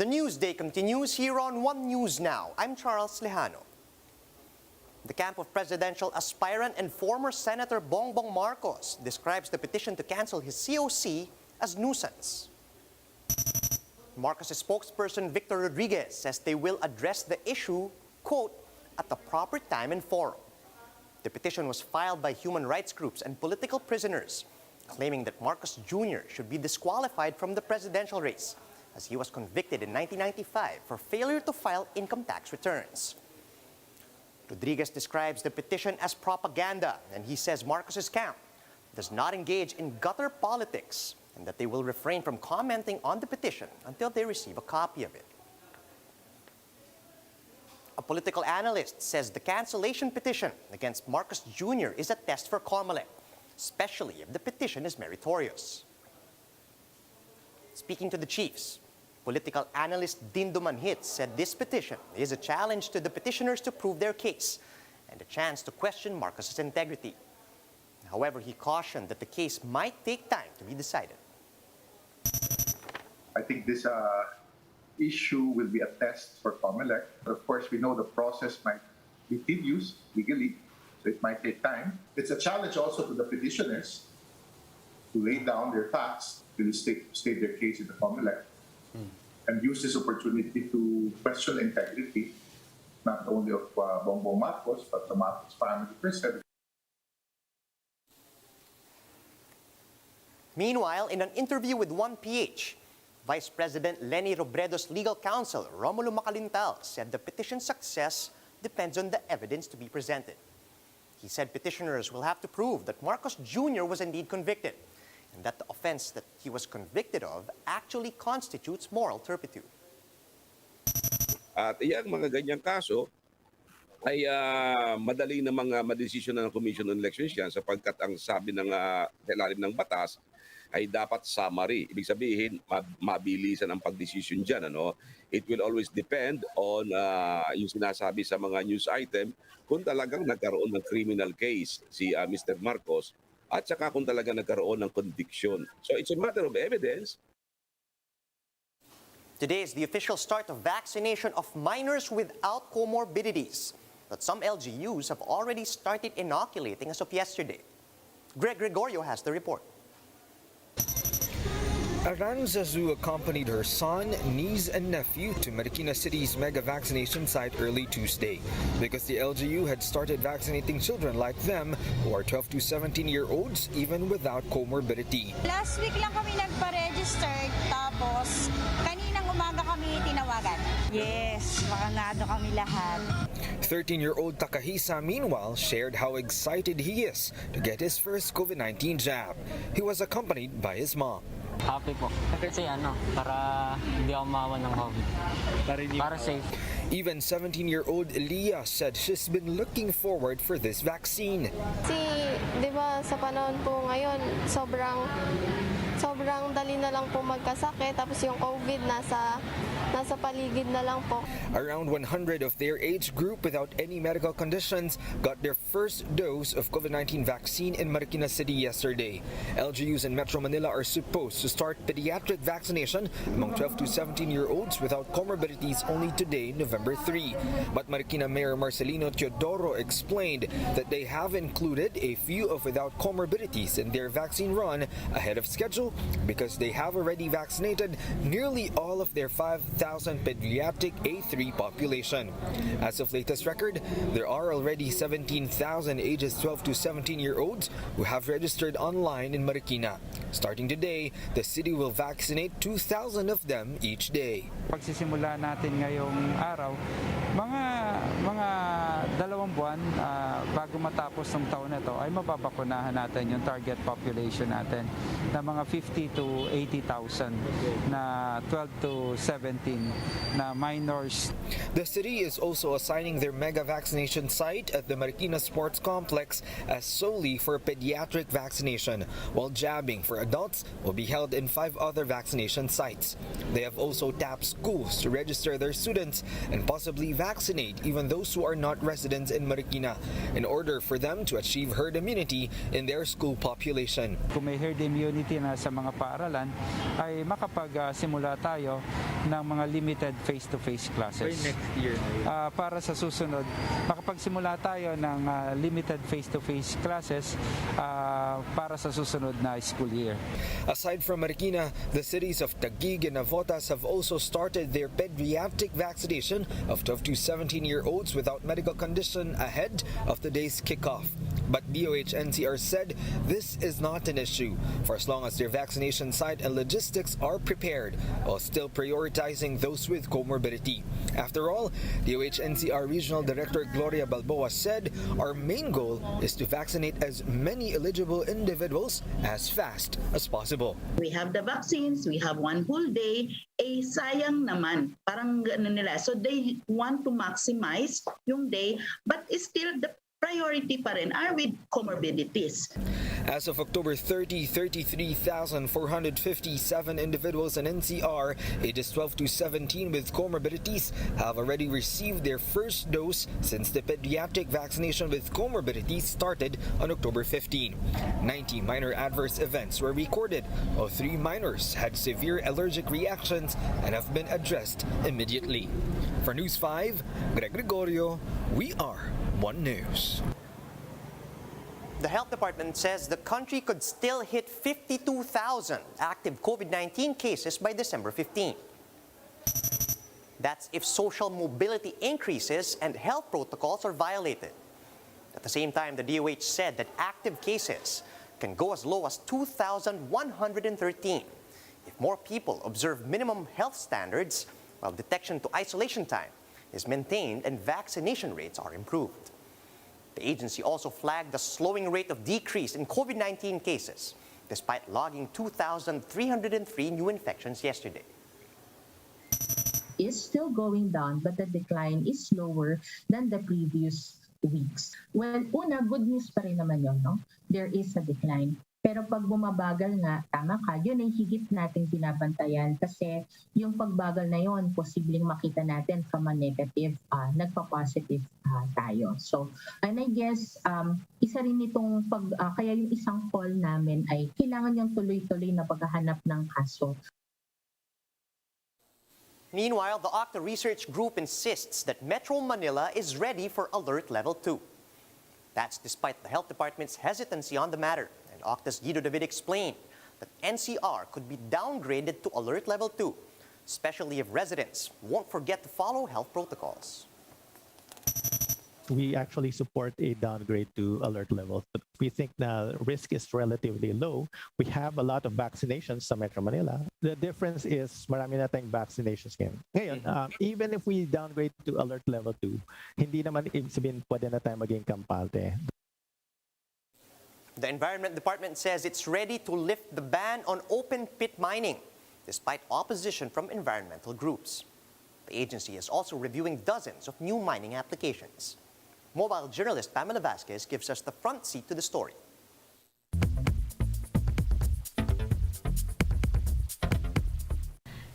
The news day continues here on One News Now. I'm Charles Lejano. The camp of presidential aspirant and former Senator Bongbong Marcos describes the petition to cancel his COC as nuisance. Marcos' spokesperson Victor Rodriguez says they will address the issue, quote, at the proper time and forum. The petition was filed by human rights groups and political prisoners, claiming that Marcos Jr. should be disqualified from the presidential race, as he was convicted in 1995 for failure to file income tax returns. Rodriguez describes the petition as propaganda, and he says Marcos' camp does not engage in gutter politics and that they will refrain from commenting on the petition until they receive a copy of it. A political analyst says the cancellation petition against Marcos Jr. is a test for COMELEC, especially if the petition is meritorious. Speaking to the chiefs, political analyst Dindo Manhit said this petition is a challenge to the petitioners to prove their case and a chance to question Marcos' integrity. However, he cautioned that the case might take time to be decided. I think this issue will be a test for COMELEC. Of course, we know the process might be tedious legally, so it might take time. It's a challenge also to the petitioners to lay down their facts, to state their case in the COMELEC, and use this opportunity to question integrity, not only of Bongbong Marcos, but the Marcos family per se. Meanwhile, in an interview with 1PH, Vice President Leni Robredo's legal counsel, Romulo Macalintal, said the petition's success depends on the evidence to be presented. He said petitioners will have to prove that Marcos Jr. was indeed convicted and that the offense that he was convicted of actually constitutes moral turpitude. At iyang mga ganyang kaso ay madali namang madesisyon ng Commission on Elections yan sapagkat ang sabi ng ilalim ng batas ay dapat summary. Ibig sabihin, mabilisan ang pagdesisyon dyan. Ano? It will always depend on yung sinasabi sa mga news item kung talagang nagkaroon ng criminal case si Mr. Marcos at saka kung talagang nagkaroon ng conviction. So it's a matter of evidence. Today is the official start of vaccination of minors without comorbidities. But some LGUs have already started inoculating as of yesterday. Greg Gregorio has the report. Aranza Zhu accompanied her son, niece, and nephew to Marikina City's mega vaccination site early Tuesday because the LGU had started vaccinating children like them who are 12 to 17-year-olds even without comorbidity. Last week lang kami nagpa-register tapos kaninang umaga kami tinawagan. Yes, makanado kami lahat. 13-year-old Takahisa, meanwhile, shared how excited he is to get his first COVID-19 jab. He was accompanied by his mom. Happy po. Kasi para hindi ako mawawa ng COVID. Para safe. Even 17-year-old Leah said she's been looking forward for this vaccine. Kasi, di ba, sa panahon po ngayon, sobrang dali na lang po magkasakit. Tapos yung COVID nasa paligid na lang po. Around 100 of their age group without any medical conditions got their first dose of COVID-19 vaccine in Marikina City yesterday. LGUs in Metro Manila are supposed to start pediatric vaccination among 12 to 17-year-olds without comorbidities only today, November 3. But Marikina Mayor Marcelino Teodoro explained that they have included a few of without comorbidities in their vaccine run ahead of schedule because they have already vaccinated nearly all of their 5,000 pediatric A3 population. As of latest record, there are already 17,000 ages 12 to 17-year-olds who have registered online in Marikina. Starting today, the city will vaccinate 2,000 of them each day. Pagsisimula natin ngayong araw, mga 2 buwan bago matapos ng taon na ito ay mababakunahan natin yung target population natin na mga 50 to 80,000 na 12 to 17 na minors. The city is also assigning their mega vaccination site at the Marikina Sports Complex as solely for pediatric vaccination, while jabbing for adults will be held in 5 other vaccination sites. They have also tapped schools to register their students and possibly vaccinate even those who are not residents in Marikina in order for them to achieve herd immunity in their school population. Kung may herd immunity na sa mga paaralan, ay makapagsimula tayo ng mga limited face-to-face classes. next year. Para sa susunod, makapagsimula tayo ng limited face-to-face classes para sa susunod na school year. Aside from Marikina, the cities of Taguig and Navotas have also started their pediatric vaccination of 12 to 17-year-olds without medical condition ahead of the day's kickoff. But DOH NCR said this is not an issue for as long as their vaccination site and logistics are prepared, while still prioritizing those with comorbidity. After all, DOH NCR Regional Director Gloria Balboa said our main goal is to vaccinate as many eligible individuals as fast as possible. We have the vaccines, we have one whole day, sayang naman, parang gano'n nila. So they want to maximize yung day, but still the priority pa rin are with comorbidities. As of October 30, 33,457 individuals in NCR ages 12 to 17 with comorbidities have already received their first dose since the pediatric vaccination with comorbidities started on October 15. 90 minor adverse events were recorded, while 3 minors had severe allergic reactions and have been addressed immediately. For News 5, Greg Gregorio, we are One News. The health department says the country could still hit 52,000 active COVID-19 cases by December 15. That's if social mobility increases and health protocols are violated. At the same time, the DOH said that active cases can go as low as 2,113 if more people observe minimum health standards, while detection to isolation time is maintained and vaccination rates are improved. The agency also flagged the slowing rate of decrease in COVID-19 cases, despite logging 2,303 new infections yesterday. Is still going down, but the decline is slower than the previous weeks. Well, una, good news pa rin naman yun, no? There is a decline. Pero pag bumabagal nga, tama ka, yun ay higit nating binabantayan kasi yung pagbagal na yun, posibleng makita natin from a negative, nagpa-positive tayo. So, and I guess, isa rin itong kaya yung isang call namin ay kailangan yung tuloy-tuloy na paghahanap ng kaso. Meanwhile, the Octa Research Group insists that Metro Manila is ready for Alert Level 2. That's despite the Health Department's hesitancy on the matter. Octa's Guido David explained that NCR could be downgraded to Alert Level 2, especially if residents won't forget to follow health protocols. We actually support a downgrade to alert levels, but we think the risk is relatively low. We have a lot of vaccinations sa Metro Manila. The difference is marami na tayong vaccinations ngayon. Ngayon, even if we downgrade to alert level 2, hindi naman ibig sabihin pwede na tayo maging kampante. The Environment Department says it's ready to lift the ban on open pit mining, despite opposition from environmental groups. The agency is also reviewing dozens of new mining applications. Mobile journalist Pamela Vasquez gives us the front seat to the story.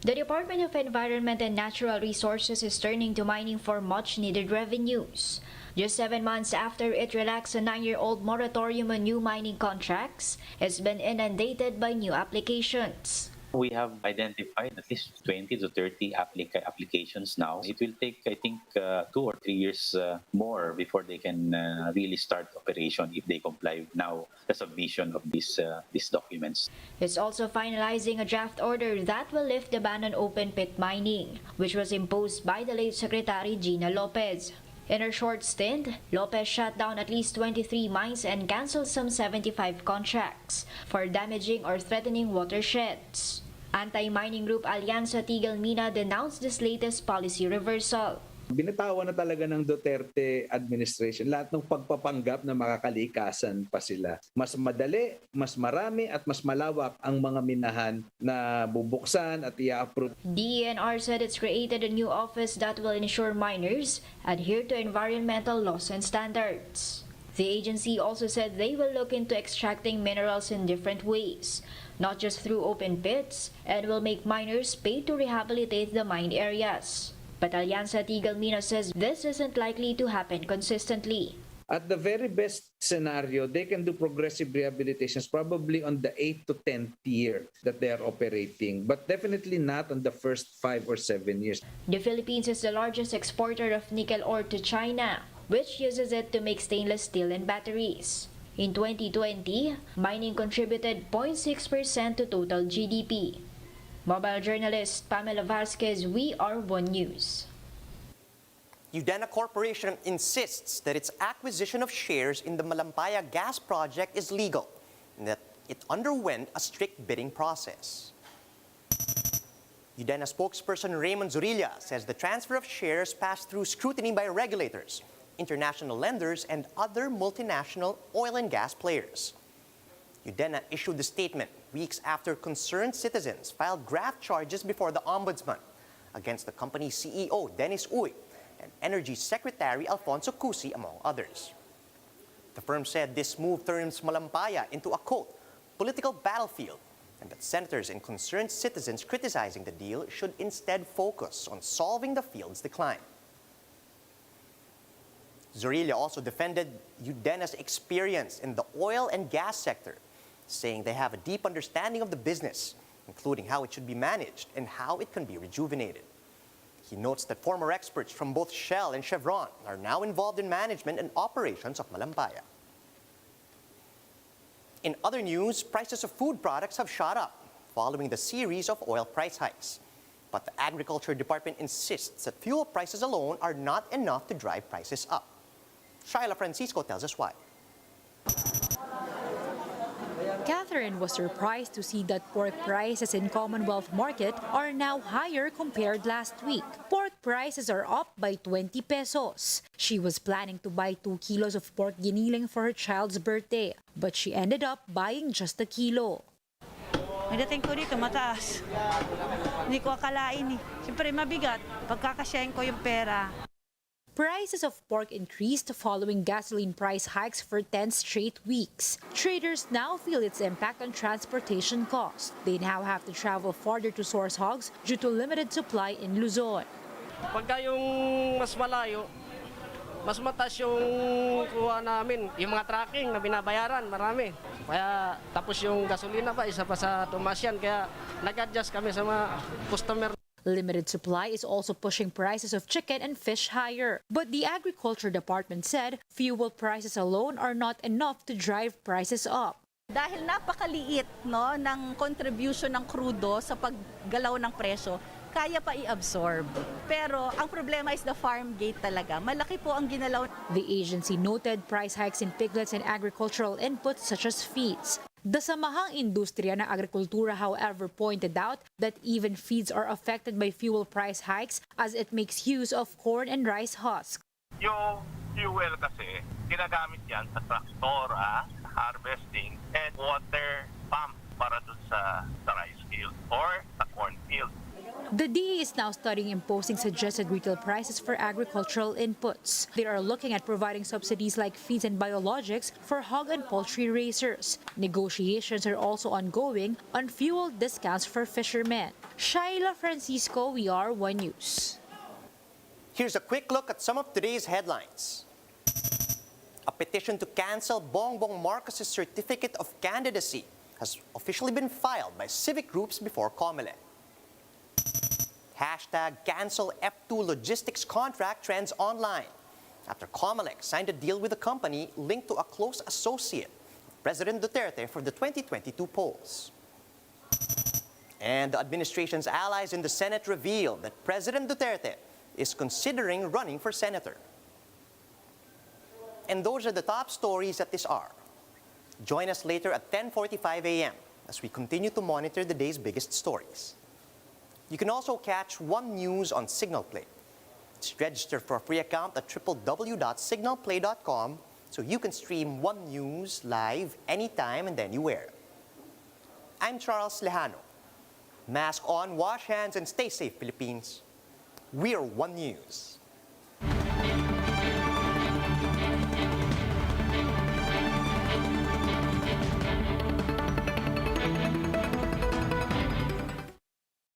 The Department of Environment and Natural Resources is turning to mining for much-needed revenues. Just 7 months after it relaxed a 9-year-old moratorium on new mining contracts, it's been inundated by new applications. We have identified at least 20 to 30 applications now. It will take, I think, 2 or 3 years more before they can really start operation if they comply now the submission of these documents. It's also finalizing a draft order that will lift the ban on open pit mining, which was imposed by the late Secretary Gina Lopez. In her short stint, Lopez shut down at least 23 mines and canceled some 75 contracts for damaging or threatening watersheds. Anti-mining group Alianza Tigil Mina denounced this latest policy reversal. Binitawan na talaga ng Duterte administration lahat ng pagpapanggap na makakalikasan pa sila. Mas madali, mas marami at mas malawak ang mga minahan na bubuksan at i-approve. DENR said it's created a new office that will ensure miners adhere to environmental laws and standards. The agency also said they will look into extracting minerals in different ways, not just through open pits, and will make miners pay to rehabilitate the mined areas. But Alianza Tigil Mina says this isn't likely to happen consistently. At the very best scenario, they can do progressive rehabilitations probably on the 8th to 10th year that they are operating, but definitely not on the first 5 or 7 years. The Philippines is the largest exporter of nickel ore to China, which uses it to make stainless steel and batteries. In 2020, mining contributed 0.6% to total GDP. Mobile journalist Pamela Vasquez, We Are One News. DENR Corporation insists that its acquisition of shares in the Malampaya gas project is legal and that it underwent a strict bidding process. DENR spokesperson Raymond Zorilla says the transfer of shares passed through scrutiny by regulators, international lenders, and other multinational oil and gas players. DENR issued the statement weeks after concerned citizens filed graft charges before the Ombudsman against the company's CEO, Dennis Uy, and Energy Secretary Alfonso Cusi, among others. The firm said this move turns Malampaya into a, quote, political battlefield, and that senators and concerned citizens criticizing the deal should instead focus on solving the field's decline. Zorilla also defended DENR's experience in the oil and gas sector, saying they have a deep understanding of the business, including how it should be managed and how it can be rejuvenated. He notes that former experts from both Shell and Chevron are now involved in management and operations of Malampaya. In other news, prices of food products have shot up following the series of oil price hikes. But the Agriculture Department insists that fuel prices alone are not enough to drive prices up. Shaila Francisco tells us why. Catherine was surprised to see that pork prices in Commonwealth Market are now higher compared last week. Pork prices are up by 20 pesos. She was planning to buy 2 kilos of pork giniling for her child's birthday, but she ended up buying just a kilo. Nagdating ko dito, mataas. Hindi ko akalain eh. Siyempre mabigat, pagkakasyahin ko yung pera. Prices of pork increased following gasoline price hikes for 10 straight weeks. Traders now feel its impact on transportation costs. They now have to travel farther to source hogs due to limited supply in Luzon. Pagka yung mas malayo, mas mataas yung kuha namin. Yung mga tracking na binabayaran, marami. Kaya tapos yung gasolina pa, isa pa sa tumas yan. Kaya nag-adjust kami sa mga customer. Limited supply is also pushing prices of chicken and fish higher. But the Agriculture Department said fuel prices alone are not enough to drive prices up. Dahil napakaliit ng contribution ng krudo sa paggalaw ng presyo, kaya pa i-absorb. Pero ang problema is the farm gate talaga. Malaki po ang ginalaw. The agency noted price hikes in piglets and agricultural inputs such as feeds. The Samahang Industriya ng Agrikultura, however, pointed out that even feeds are affected by fuel price hikes as it makes use of corn and rice husks. Yung fuel kasi, ginagamit yan sa traktora, harvesting, and water pump para dun sa rice field or sa corn field. The DA is now studying imposing suggested retail prices for agricultural inputs. They are looking at providing subsidies like feeds and biologics for hog and poultry raisers. Negotiations are also ongoing on fuel discounts for fishermen. Shaila Francisco, We Are One News. Here's a quick look at some of today's headlines. A petition to cancel Bongbong Marcos' certificate of candidacy has officially been filed by civic groups before COMELEC. Hashtag cancel F2 logistics contract trends online after COMELEC signed a deal with a company linked to a close associate of President Duterte for the 2022 polls. And the administration's allies in the Senate revealed that President Duterte is considering running for senator. And those are the top stories at this hour. Join us later at 10:45 a.m. as we continue to monitor the day's biggest stories. You can also catch One News on Signal Play. Just register for a free account at www.signalplay.com so you can stream One News live anytime and anywhere. I'm Charles Lejano. Mask on, wash hands, and stay safe, Philippines. We're One News.